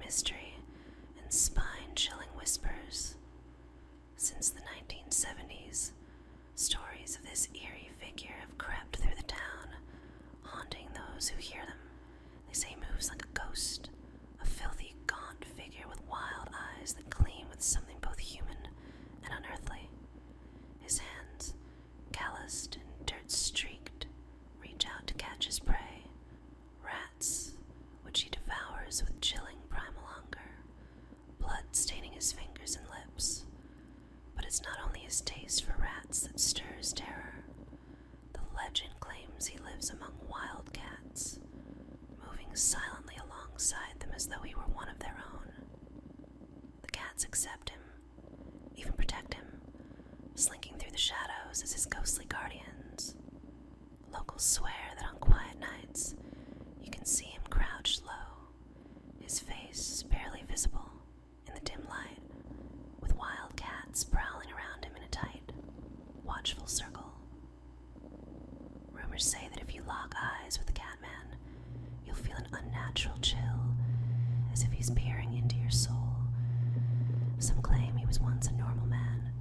mystery and spine-chilling whispers. Since the 1970s, stories of this eerie figure have crept through the town, haunting those who hear them. They say he moves like a ghost, a filthy, gaunt figure with wild eyes that gleam with something both human and unearthly. His hands, calloused and dirt-streaked, reach out to catch his prey, rats, which he devours with chilling primal hunger, blood staining his fingers and lips. But it's not only his taste for rats that stirs terror. The legend claims he lives among wild cats, moving silently alongside them as though he were one of their own. The cats accept him, even protect him, slinking through the shadows as his ghostly guardians. Locals swear that on quiet nights, you can see him crouched low, his face barely visible in the dim light, with wild cats prowling around him in a tight, watchful circle. Rumors say that if you lock eyes with the Catman, you'll feel an unnatural chill, as if he's peering into your soul. Some claim he was once a normal man,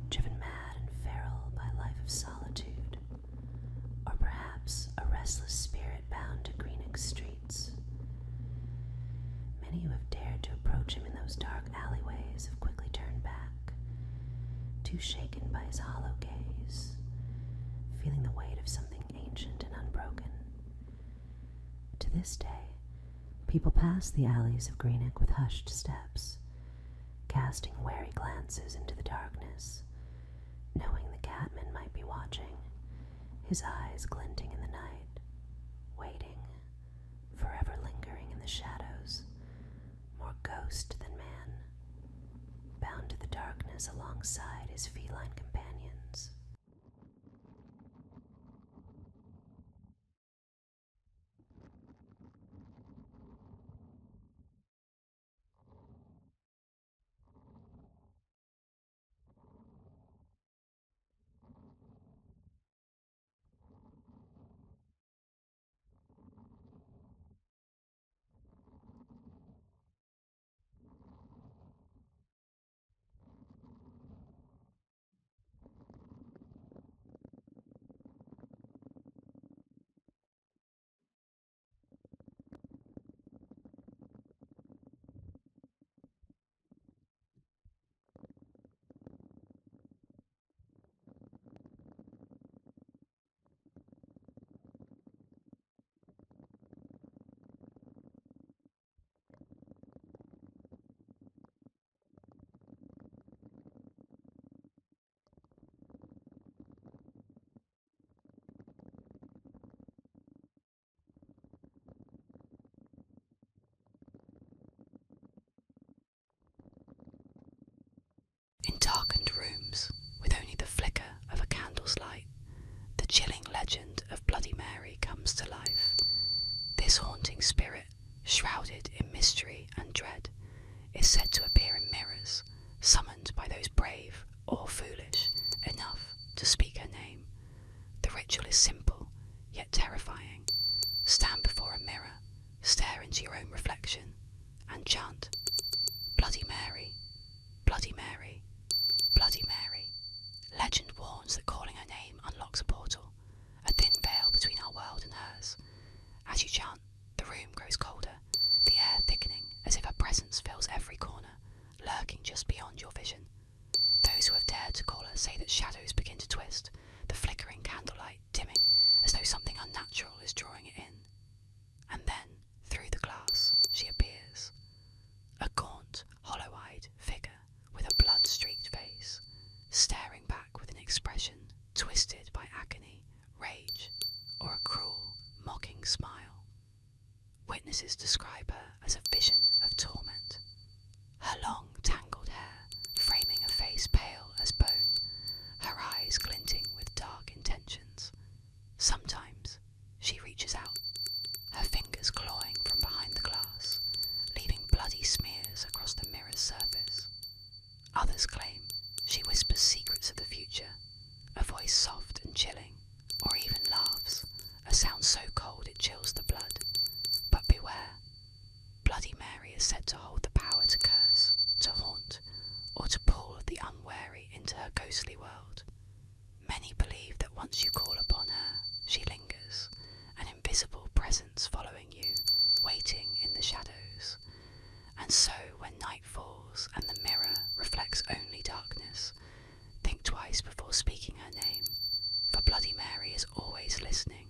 driven mad and feral by a life of solitude, or perhaps a restless spirit bound to Greenwich streets. Many who have dared to approach him in those dark alleyways have quickly turned back, too shaken by his hollow gaze, feeling the weight of something ancient and unbroken. To this day, people pass the alleys of Greenwich with hushed steps, casting wary glances into the darkness, knowing the Catman might be watching, his eyes glinting in the night, waiting, forever lingering in the shadows, more ghost than man, bound to the darkness alongside his feline companions. In darkened rooms, with only the flicker of a candle's light, the chilling legend of Bloody Mary comes to life. This haunting spirit, shrouded in mystery and dread, is said to appear in mirrors, summoned by those brave or foolish enough to speak her name. The ritual is simple, yet terrifying. Stand before a mirror, stare into your own reflection, and chant, "Bloody Mary, Bloody Mary, Bloody Mary." Legend warns that calling her name unlocks a portal, a thin veil between our world and hers. As you chant, the room grows colder, the air thickening as if her presence fills every corner, lurking just beyond your vision. Those who have dared to call her say that shadows begin to twist, the flickering candlelight dimming as though something unnatural is drawing it in. And then, through the glass, she appears. A gaunt, hollow-eyed figure with a blood-streaked face, staring back with an expression twisted by agony, rage, or a cruel, mocking smile. Witnesses describe her as a vision of torment. Her long, tangled hair framing a face pale as bone, her eyes glinting with dark intentions. Sometimes she reaches out, her fingers clawing from behind the glass, leaving bloody smears across the mirror's surface. Others claim she whispers secrets of the future, a voice soft and chilling, or even laughs, a sound so cold it chills the blood. But beware, Bloody Mary is said to hold listening,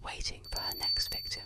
waiting for her next victim.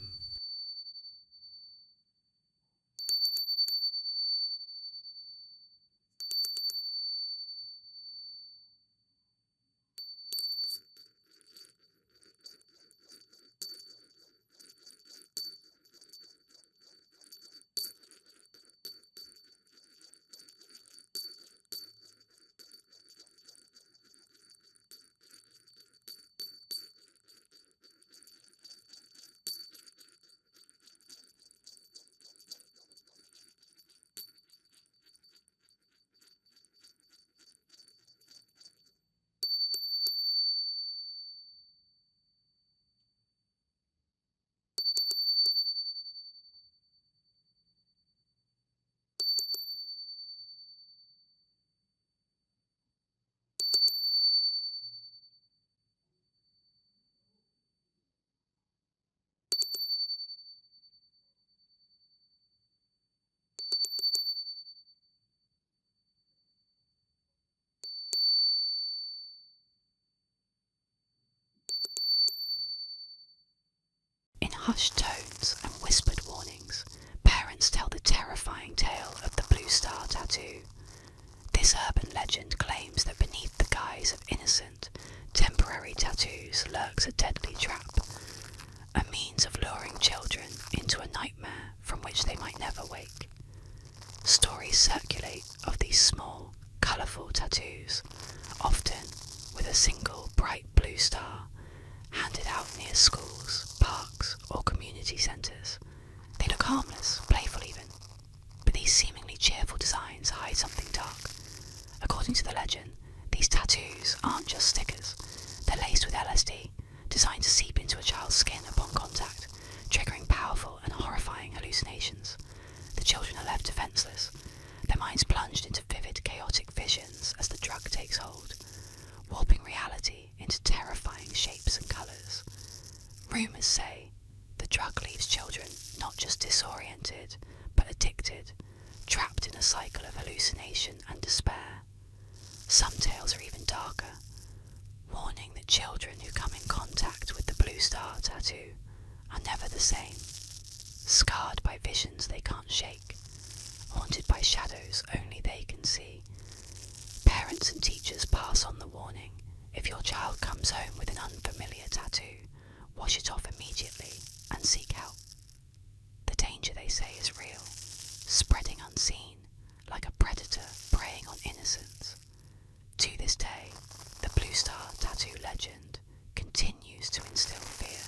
In hushed tones and whispered warnings, parents tell the terrifying tale of the blue star tattoo. This urban legend claims that beneath the guise of innocent, temporary tattoos lurks a deadly trap, a means of luring children into a nightmare from which they might never wake. Stories circulate of these small, colourful tattoos, often with a single bright blue star, handed out near schools, parks, or community centres. They look harmless, playful even, but these seemingly cheerful designs hide something dark. According to the legend, these tattoos aren't just stickers. They're laced with LSD, designed to seep into a child's skin upon contact, triggering powerful and horrifying hallucinations. The children are left defenceless, their minds plunged into vivid, chaotic visions as the drug takes hold, warping reality into terrifying shapes and colours. Rumours say the drug leaves children not just disoriented, but addicted, trapped in a cycle of hallucination and despair. Some tales are even darker, warning that children who come in contact with the blue star tattoo are never the same, scarred by visions they can't shake, haunted by shadows only they can see. Parents and teachers pass on the warning: if your child comes home with an unfamiliar tattoo, wash it off immediately and seek help. The danger, they say, is real, spreading unseen, like a predator preying on innocence. To this day, the blue star tattoo legend continues to instill fear,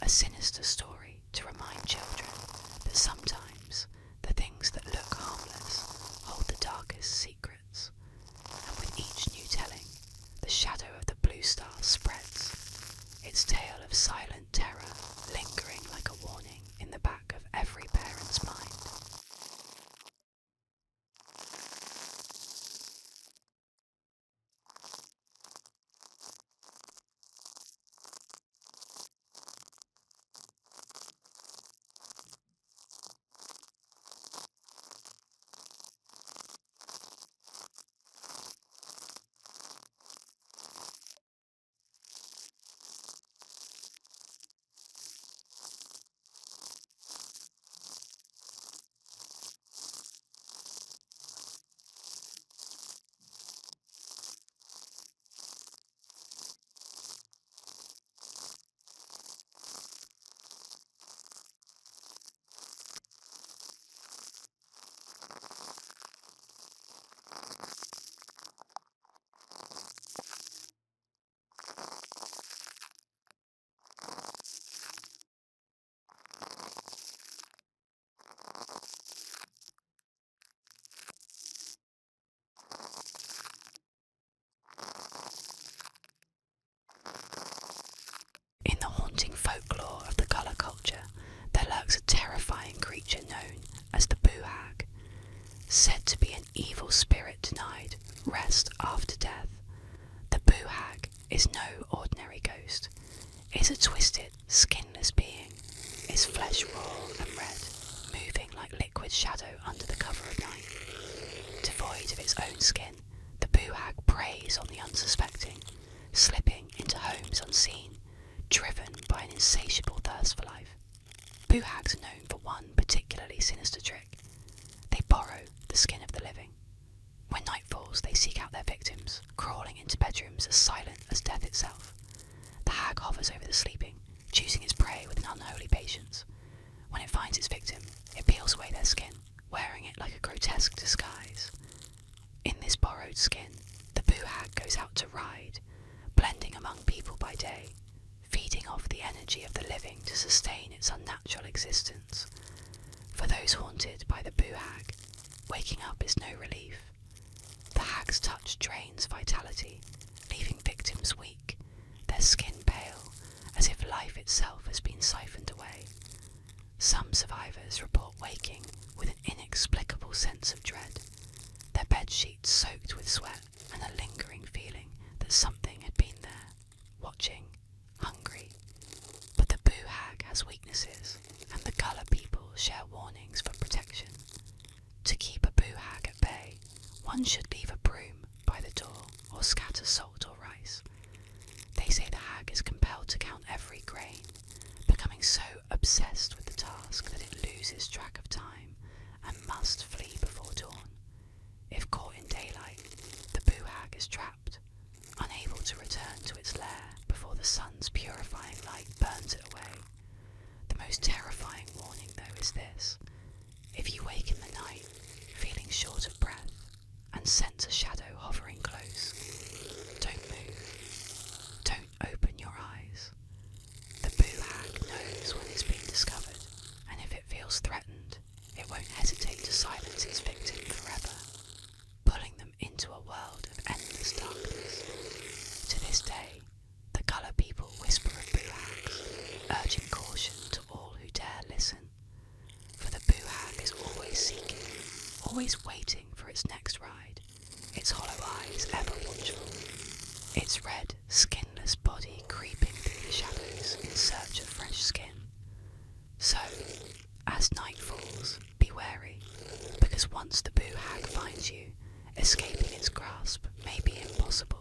a sinister story to remind children that sometimes the things that look harmless hold the darkest secrets. And with each new telling, the shadow of the blue star spreads, its tale of silent terror lingering like a warning in the back of every parent's mind. In the haunting folklore of the colour culture, there lurks a terrifying creature known as the Boo Hag. Said to be an evil spirit denied rest after death, the Boo Hag is no ordinary ghost. It's a twisted, skinless being, its flesh raw and red, moving like liquid shadow under the cover of night. Devoid of its own skin, the Boo Hag preys on the unsuspecting, slipping into homes unseen, driven into bedrooms as silent as death itself. The hag hovers over the sleeping, choosing its prey with an unholy patience. When it finds its victim, it peels away their skin, wearing it like a grotesque disguise. In this borrowed skin, the boo hag goes out to ride, blending among people by day, feeding off the energy of the living to sustain its unnatural existence. For those haunted by the boo hag, waking up is no relief. The hag's touch drains vitality, leaving victims weak, their skin pale, as if life itself has been siphoned away. Some survivors report waking with an inexplicable sense of dread, their bed sheets soaked with sweat and a lingering feeling that something had been there, watching, hungry. But the boo hag has weaknesses, and the colour people share warnings for protection. To keep a boo hag at bay, one should leave a broom by the door or scatter salt or rice. They say the hag is compelled to count every grain, becoming so obsessed with the task that it loses track of time and must flee before dawn. If caught in daylight, the boo hag is trapped, unable to return to its lair before the sun's purifying light burns it away. The most terrifying warning, though, is this. If you wake in the night, feeling short of breath, and sense a shadow hovering close, don't move. Don't open your eyes. The boo hag knows when it's been discovered, and if it feels threatened, it won't hesitate to silence its victim forever, pulling them into a world of endless darkness. To this day, the colour people whisper of boo hags, urging caution to all who dare listen. For the boo hag is always seeking, always waiting for its next ride, its hollow eyes ever watchful, its red, skinless body creeping through the shadows in search of fresh skin. So, as night falls, be wary, because once the boo hag finds you, escaping its grasp may be impossible.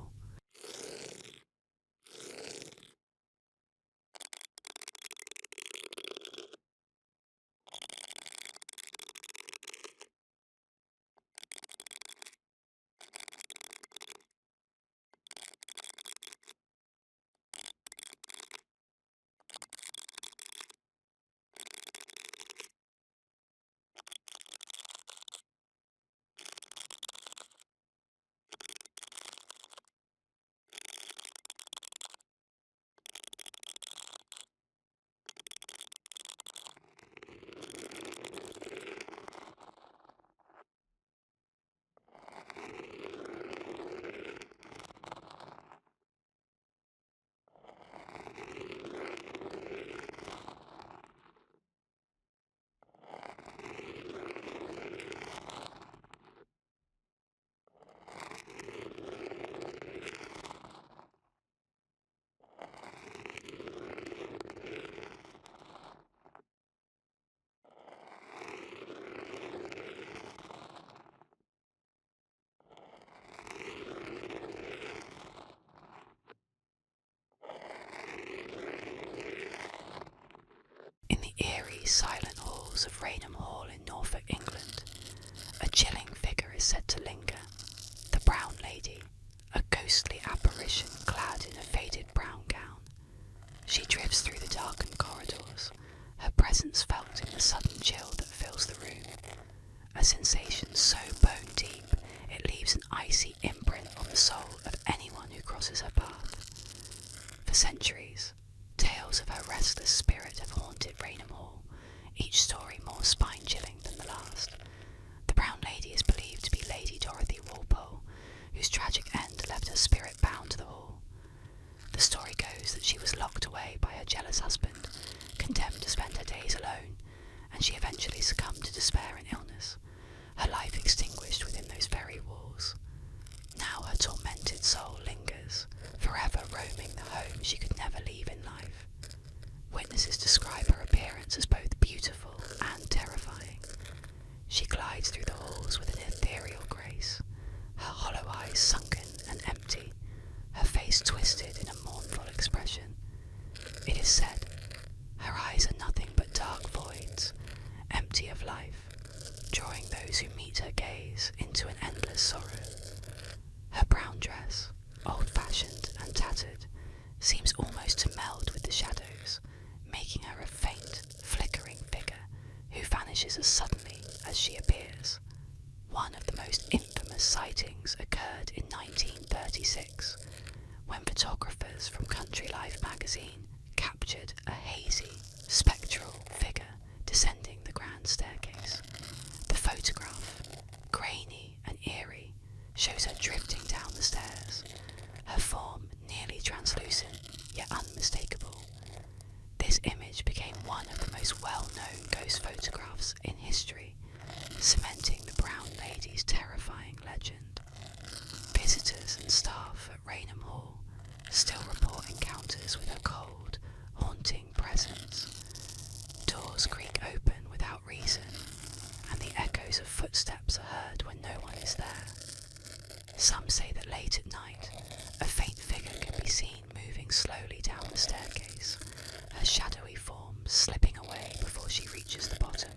In the eerie, silent halls of Raynham Hall in Norfolk, England, a chilling figure is said to linger. The Brown Lady, a ghostly apparition clad in a faded brown gown. She drifts through the darkened corridors, her presence felt in the sudden chill that fills the room, a sensation so bone deep it leaves an icy imprint on the soul of anyone who crosses her path. For centuries, tales of her restless spirit have haunted Raynham Hall, each story more spine-chilling than the last. The Brown Lady is believed to be Lady Dorothy Walpole, whose tragic end left her spirit bound to the hall. The story goes that she was locked away by her jealous husband, condemned to spend her days alone, and she eventually succumbed to despair and illness, her life extinguished within those very walls. Now her tormented soul lingers, forever roaming the home she could never leave in life. Witnesses describe her appearance as both beautiful and terrifying. She glides through the halls with an ethereal grace, her hollow eyes sunken and empty, her face twisted in a mournful expression. It is said, her eyes are nothing but dark voids, empty of life, drawing those who meet her gaze into an endless sorrow. Her brown dress, old-fashioned and tattered, seems almost to meld with the shadows, making her a faint, flickering figure who vanishes as suddenly as she appears. One of the most infamous sightings occurred in 1936, when photographers from Country Life magazine captured a hazy, spectral figure descending the grand staircase. The photograph, grainy and eerie, shows her drifting down the stairs, her form nearly translucent yet unmistakable. This image became one of the most well-known ghost photographs in history, cementing the Brown Lady's terrifying legend. Visitors and staff at Raynham Hall still report encounters with her cold, haunting presence. Doors creak open without reason, and the echoes of footsteps are heard when no one is there. Some say that late at night, a faint figure can be seen moving slowly down the staircase, her shadowy form slipping away before she reaches the bottom,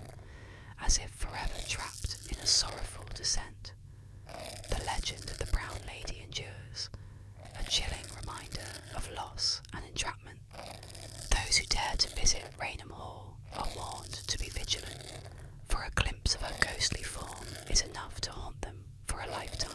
as if forever trapped in a sorrowful descent. The legend of the Brown Lady endures, a chilling reminder of loss and entrapment. Those who dare to visit Raynham Hall are warned to be vigilant, for a glimpse of her ghostly form is enough to haunt them for a lifetime.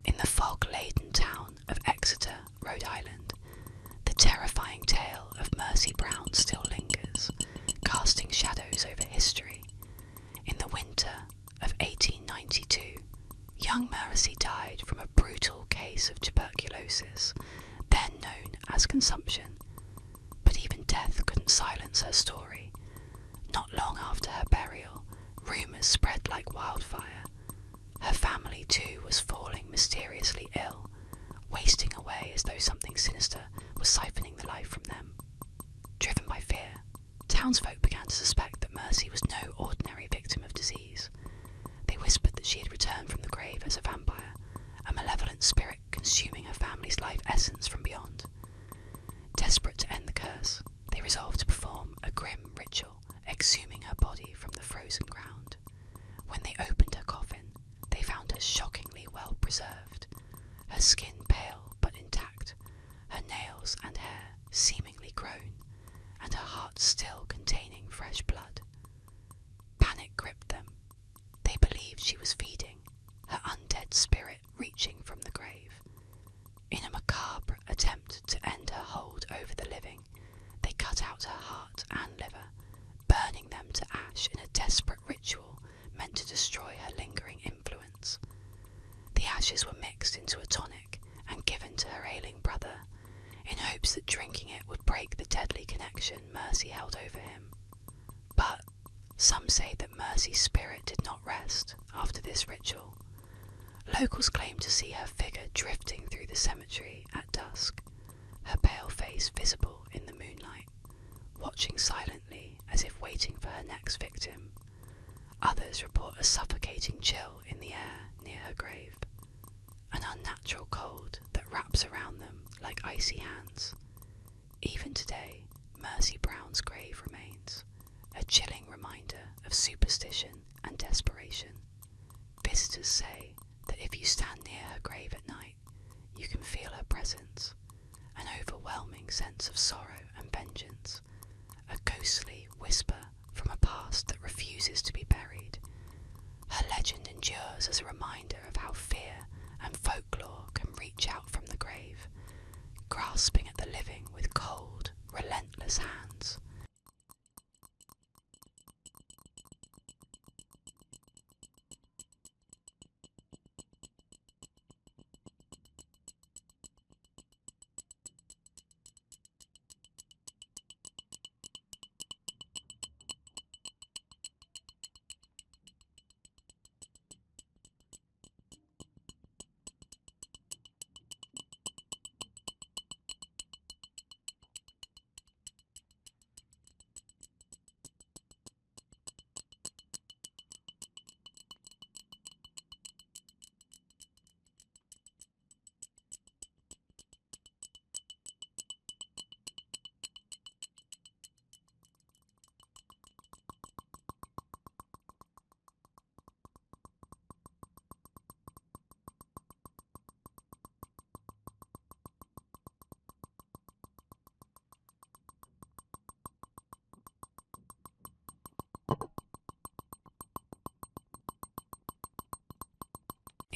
In the fog-laden town of Exeter, Rhode Island, the terrifying tale of Mercy Brown still lingers, casting shadows over history. In the winter of 1892, young Mercy died from a brutal case of tuberculosis, then known as consumption. But even death couldn't silence her story. Not long after her burial, rumours spread like wildfire. Her family too was falling mysteriously ill, wasting away as though something sinister was siphoning the life from them. Driven by fear, townsfolk began to suspect that Mercy was no ordinary victim of disease. They whispered that she had returned from the grave as a vampire, a malevolent spirit consuming her family's life essence from beyond. Desperate to end the curse, they resolved to perform a grim ritual, exhuming her body from the frozen ground. When they opened her coffin, they found her shockingly well preserved, her skin pale but intact, her nails and hair seemingly grown, and her heart still containing fresh blood. Panic gripped them. They believed she was feeding, her undead spirit reaching from the grave. In a macabre attempt to end her hold over the living, they cut out her heart and liver, burning them to ash in a desperate ritual meant to destroy her lingering influence. The ashes were mixed into a tonic and given to her ailing brother, in hopes that drinking it would break the deadly connection Mercy held over him. But some say that Mercy's spirit did not rest after this ritual. Locals claim to see her figure drifting through the cemetery at dusk, her pale face visible in the moonlight, watching silently as if waiting for her next victim. Others report a suffocating chill in the air near her grave, an unnatural cold that wraps around them like icy hands. Even today, Mercy Brown's grave remains, a chilling reminder of superstition and desperation. Visitors say that if you stand near her grave at night, you can feel her presence, an overwhelming sense of sorrow and vengeance, a ghostly whisper from a past that refuses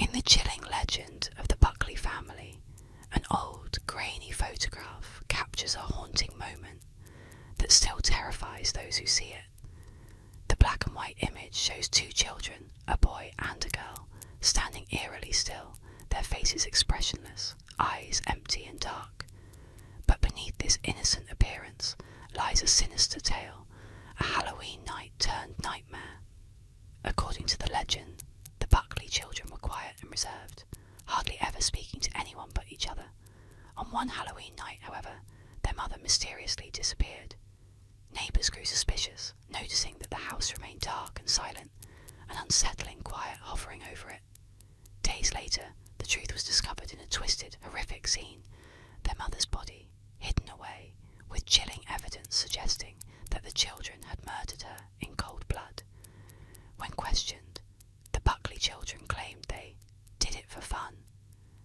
In the chilling legend of the Buckley family, an old, grainy photograph captures a haunting moment that still terrifies those who see it. The black and white image shows two children, a boy and a girl, standing eerily still, their faces expressionless, eyes empty and dark. But beneath this innocent appearance lies a sinister tale, a Halloween night turned nightmare. According to the legend, the Buckley children were quiet and reserved, hardly ever speaking to anyone but each other. On one Halloween night, however, their mother mysteriously disappeared. Neighbours grew suspicious, noticing that the house remained dark and silent, an unsettling quiet hovering over it. Days later, the truth was discovered in a twisted, horrific scene, their mother's body hidden away, with chilling evidence suggesting that the children had murdered her in cold blood. When questioned, the Buckley children claimed they did it for fun,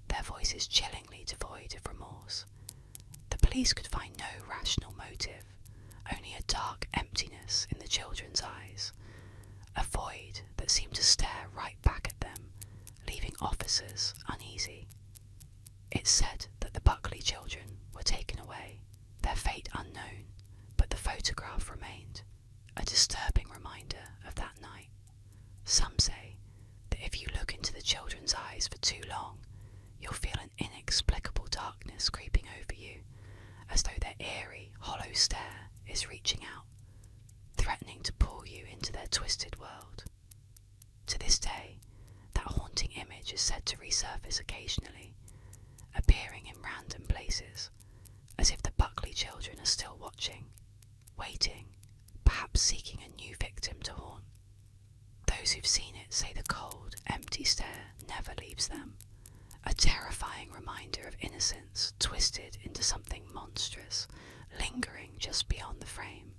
their voices chillingly devoid of remorse. The police could find no rational motive, only a dark emptiness in the children's eyes, a void that seemed to stare right back at them, leaving officers uneasy. It's said that the Buckley children were taken away, their fate unknown, but the photograph remained, a disturbing reminder of that night. Some say that if you look into the children's eyes for too long, you'll feel an inexplicable darkness creeping over you, as though their eerie, hollow stare is reaching out, threatening to pull you into their twisted world. To this day, that haunting image is said to resurface occasionally, appearing in random places, as if the Buckley children are still watching, waiting, perhaps seeking a new victim to haunt. Those who've seen it say the cold, empty stare never leaves them, a terrifying reminder of innocence twisted into something monstrous, lingering just beyond the frame.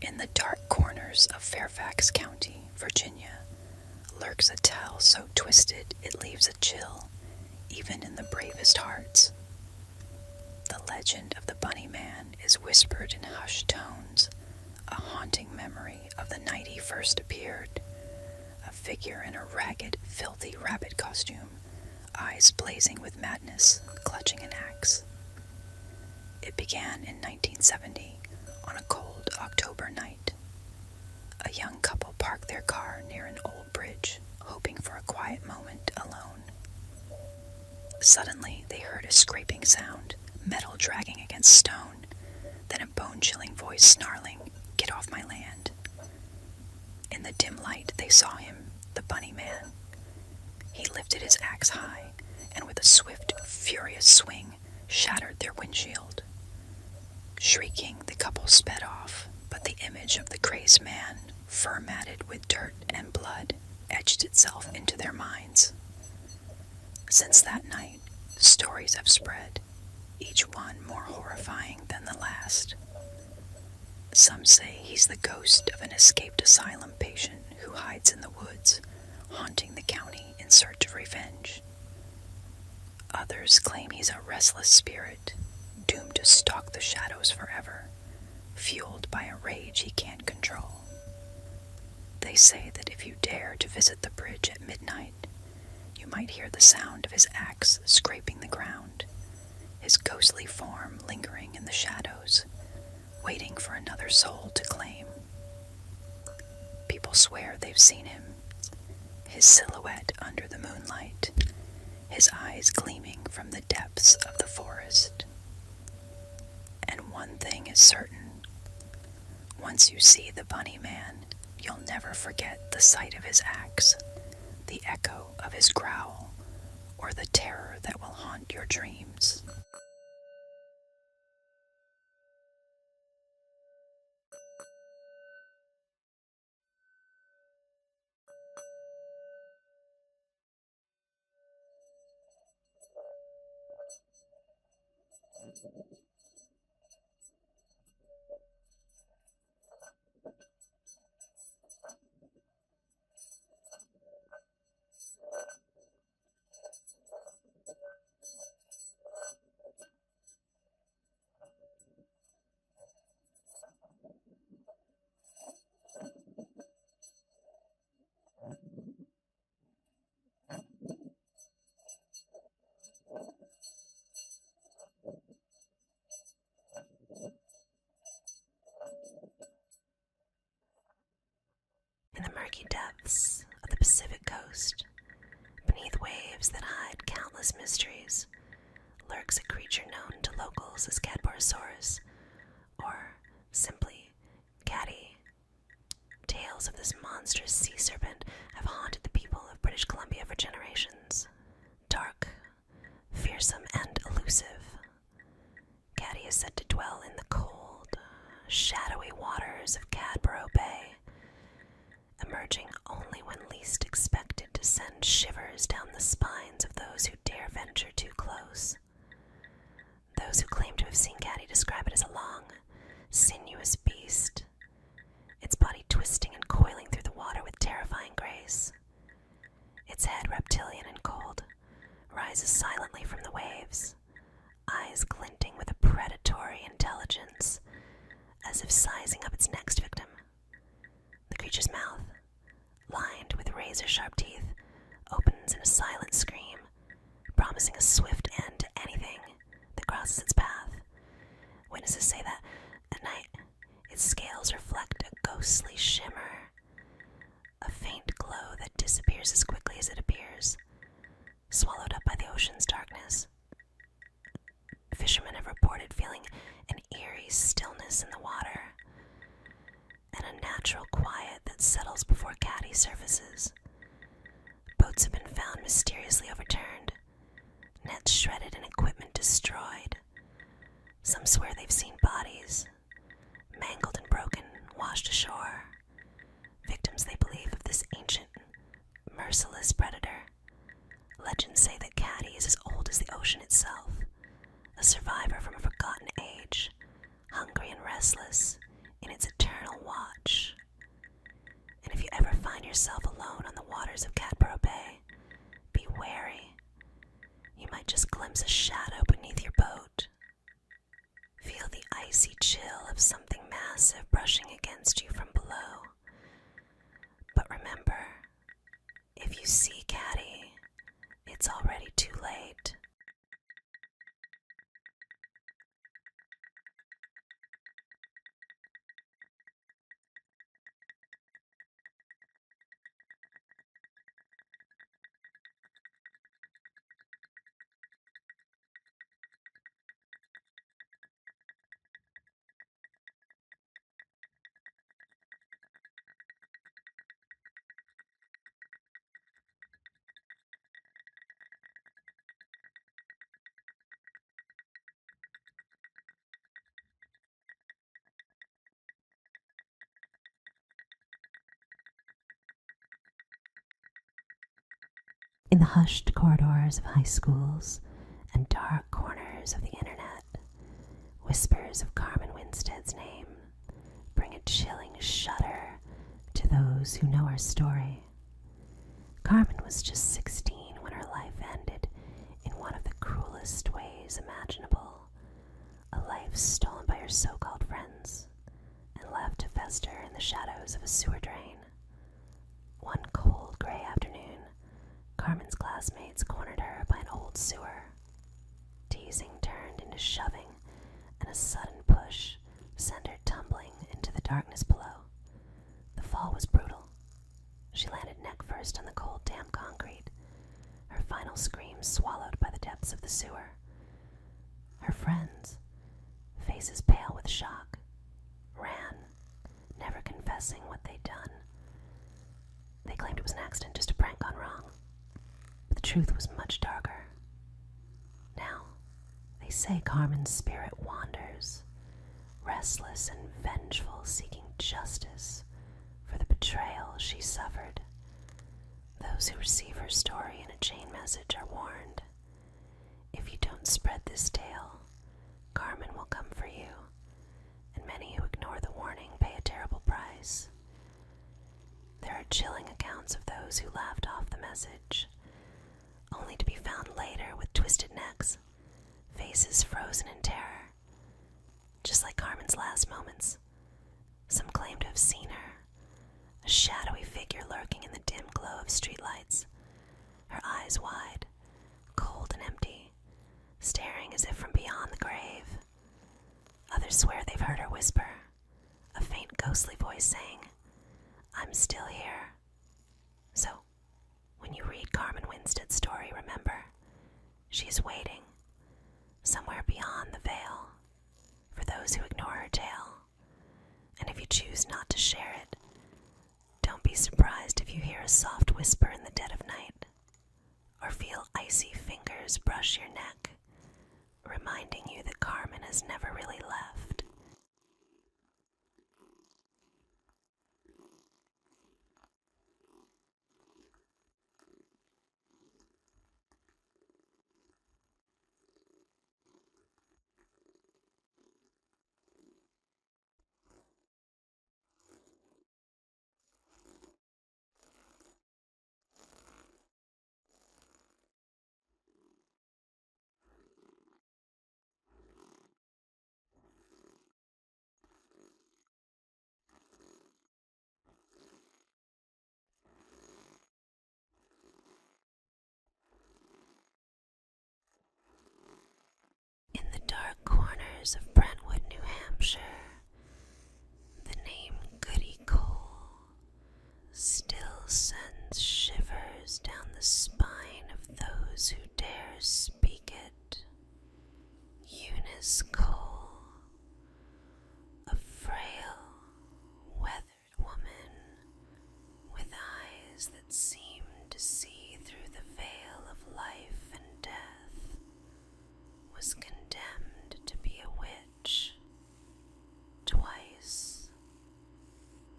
In the dark corners of Fairfax County, Virginia, lurks a tale so twisted it leaves a chill, even in the bravest hearts. The legend of the Bunny Man is whispered in hushed tones, a haunting memory of the night he first appeared, a figure in a ragged, filthy rabbit costume, eyes blazing with madness, clutching an axe. It began in 1970, on a cold October night. A young couple parked their car near an old bridge, hoping for a quiet moment alone. Suddenly, they heard a scraping sound, metal dragging against stone, then a bone-chilling voice snarling, "Get off my land." In the dim light, they saw him, the Bunny Man. He lifted his axe high, and with a swift, furious swing, shattered their windshield. Shrieking, the couple sped off, but the image of the crazed man, fur-matted with dirt and blood, etched itself into their minds. Since that night, stories have spread, each one more horrifying than the last. Some say he's the ghost of an escaped asylum patient who hides in the woods, haunting the county in search of revenge. Others say he's the Others claim he's a restless spirit, doomed to stalk the shadows forever, fueled by a rage he can't control. They say that if you dare to visit the bridge at midnight, you might hear the sound of his axe scraping the ground, his ghostly form lingering in the shadows, waiting for another soul to claim. People swear they've seen him, his silhouette under the moonlight, his eyes gleaming from the depths of the forest. And one thing is certain: once you see the bunny man, you'll never forget the sight of his axe, the echo of his growl, or the terror that will haunt your dreams. In the murky depths of the Pacific coast, beneath waves that hide countless mysteries, lurks a creature known to locals as Cadborosaurus, or simply Caddy. Tales of this monstrous sea serpent have haunted the people of British Columbia for generations. Dark, fearsome, and elusive, Caddy is said to dwell in the cold, shadowy waters of Cadboro Bay, emerging only when least expected to send shivers down the spines of those who dare venture too close. Those who claim to have seen Caddy describe it as a long, sinuous beast, its body twisting and coiling through the water with terrifying grace. Its head, reptilian and cold, rises silently from the waves, eyes glinting with a predatory intelligence, as if sizing up its next victim. The creature's mouth, lined with razor-sharp teeth, opens in a silent scream, promising a swift end to anything that crosses its path. Witnesses say that, at night, its scales reflect a ghostly shimmer, a faint glow that disappears as quickly as it appears, swallowed up by the ocean's darkness. Fishermen have reported feeling an eerie stillness in the water, and a natural quiet that settles before Caddy surfaces. Boats have been found mysteriously overturned, nets shredded and equipment destroyed. Some swear they've seen bodies, mangled and broken, washed ashore, victims they believe of this ancient, merciless predator. Legends say that Caddy is as old as the ocean itself, a survivor from a forgotten age, hungry and restless in its eternal watch. And if you ever find yourself alone on the waters of Cadboro Bay, be wary. You might just glimpse a shadow beneath your boat. Feel the icy chill of something massive brushing against you from below. But remember, if you see Caddy, it's already too late. In the hushed corridors of high schools and dark corners of the internet, whispers of Carmen Winstead's name bring a chilling shudder to those who know our story. Carmen was just 16 when her life ended in one of the memories imaginable, a life stolen by her so-called friends and left to fester in the shadows of a sewer drain. One cold, gray afternoon, Carmen's classmates cornered her by an old sewer. Teasing turned into shoving, and a sudden push sent her tumbling into the darkness below. The fall was brutal. She landed neck first on the cold, damp concrete, her final scream swallowed by the depths of the sewer. Her friends, faces pale with shock, ran, never confessing what they'd done. They claimed it was an accident, just a prank gone wrong. But the truth was much darker. Now, they say Carmen's spirit wanders, restless and vengeful, seeking justice for the betrayal she suffered. Those who receive her story in a chain message are warned. If you don't spread this tale, Carmen will come for you, and many who ignore the warning pay a terrible price. There are chilling accounts of those who laughed off the message, only to be found later with twisted necks, faces frozen in terror. Just like Carmen's last moments, some claim to have seen her, a shadowy figure lurking in the dim glow of streetlights, her eyes wide, cold and empty, staring as if from beyond the grave. Others swear they've heard her whisper, a faint ghostly voice saying, "I'm still here." So, when you read Carmen Winstead's story, remember, she is waiting, somewhere beyond the veil, for those who ignore her tale. And if you choose not to share it, don't be surprised if you hear a soft whisper in the dead of night, or feel icy fingers brush your neck, reminding you that Carmen has never really left. In the dark corners of Brentwood, New Hampshire, the name Goody Cole still sends shivers down the spine of those who dare speak it. Eunice Cole, a frail, weathered woman with eyes that seemed to see through the veil of life and death, was condemned to be a witch twice.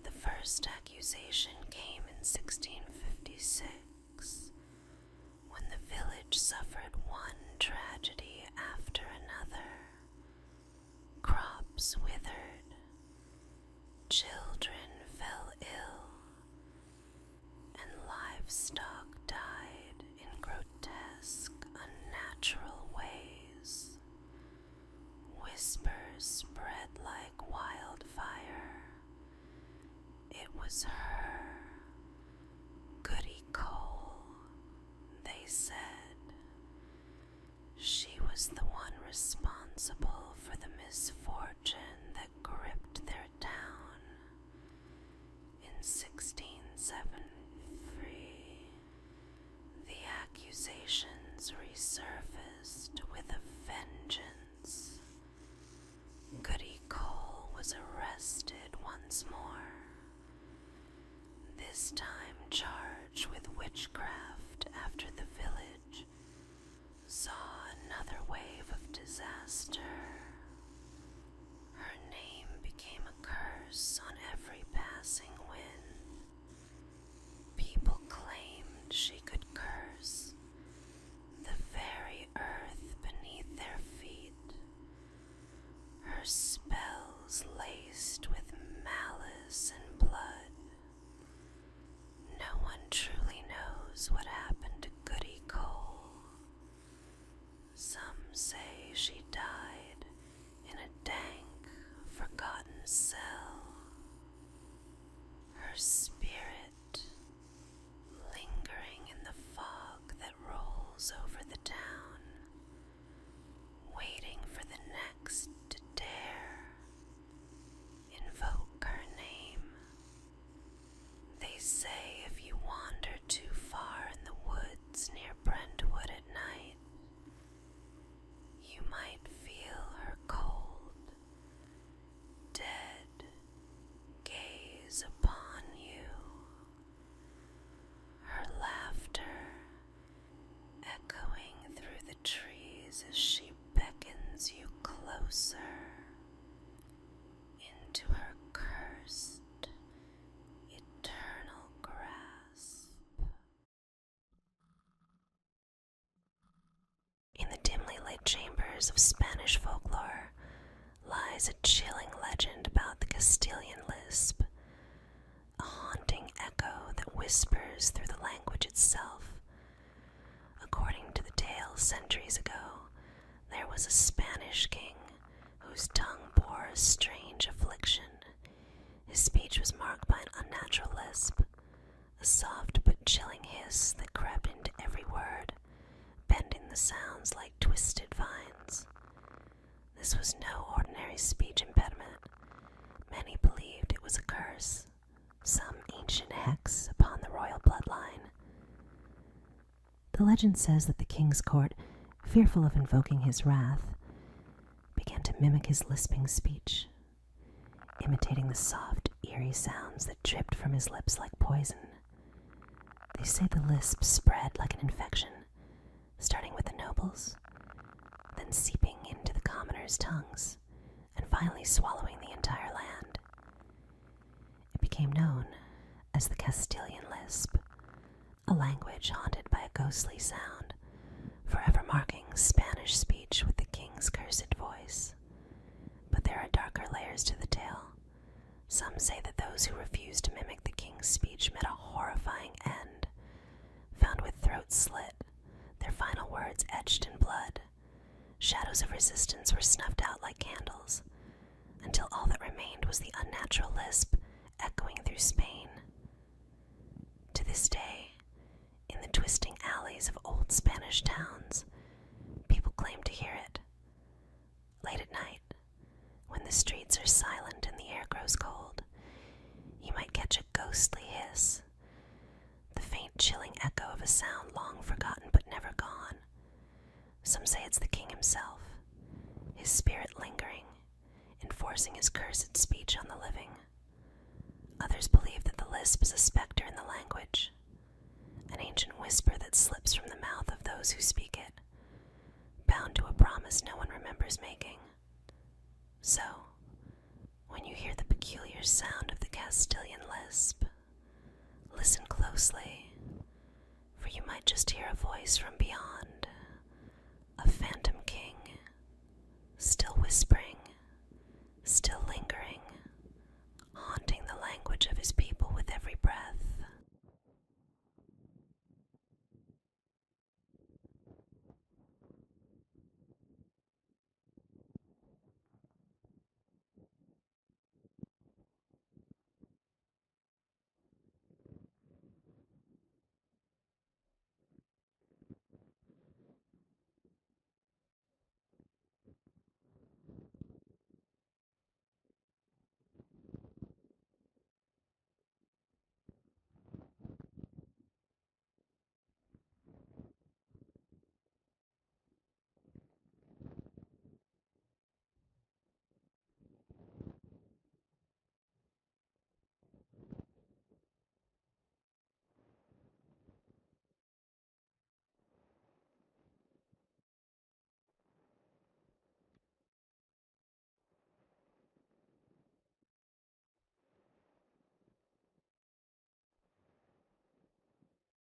The first accusation came in 1656, when the village suffered one tragedy after another. Crops withered, children fell ill, and livestock died in grotesque, unnatural ways. Whispers spread like wildfire. It was her, Goody Cole, they said. She was the one responsible for the misfortune that gripped their town. In 1673, the accusations resurfaced with a vengeance. Goody Cole was arrested once more, this time charged with witchcraft after the village saw another wave of disaster. Her name became a curse on every passing wind. People claimed she could curse the very earth beneath their feet. Her spells laced with malice and blood. No one truly knows what happened to Goody Cole. Some say she died in a dank, forgotten cell. Her spirit lingering in the fog that rolls over the town, waiting for the next to dare invoke her name. They say if you wander too far in the woods near Brentwood at night, you might feel her cold, dead gaze upon you, her laughter echoing through the trees as she beckons you closer into her cursed, eternal grasp. In the dimly lit chambers of Spanish folklore lies a chilling legend about the Castilian lisp, a haunting echo that whispers through the language itself. According to the tale, centuries ago, there was a Spanish king whose tongue bore a strange affliction. His speech was marked by an unnatural lisp, a soft but chilling hiss that crept into every word, bending the sounds like twisted vines. This was no ordinary speech impediment. Many believed it was a curse, some ancient hex upon the royal bloodline. The legend says that the king's court, fearful of invoking his wrath, began to mimic his lisping speech, imitating the soft, eerie sounds that dripped from his lips like poison. They say the lisp spread like an infection, starting with the nobles, then seeping into the commoners' tongues, and finally swallowing the entire land. It became known as the Castilian lisp, a language haunted by a ghostly sound, forever marking Spanish speech with the king's cursed voice. But there are darker layers to the tale. Some say that those who refused to mimic the king's speech met a horrifying end, found with throats slit, their final words etched in blood. Shadows of resistance were snuffed out like candles, until all that remained was the unnatural lisp echoing through Spain. To this day, in the twisting alleys of old Spanish towns, people claim to hear it. Late at night, when the streets are silent and the air grows cold, you might catch a ghostly hiss, the faint chilling echo of a sound long forgotten but never gone. Some say it's the king himself, his spirit lingering, enforcing his cursed speech on the living. Others believe that the lisp is a specter in the language, an ancient whisper that slips from the mouth of those who speak it, bound to a promise no one remembers making. So, when you hear the peculiar sound of the Castilian lisp, listen closely, for you might just hear a voice from beyond, a phantom king, still whispering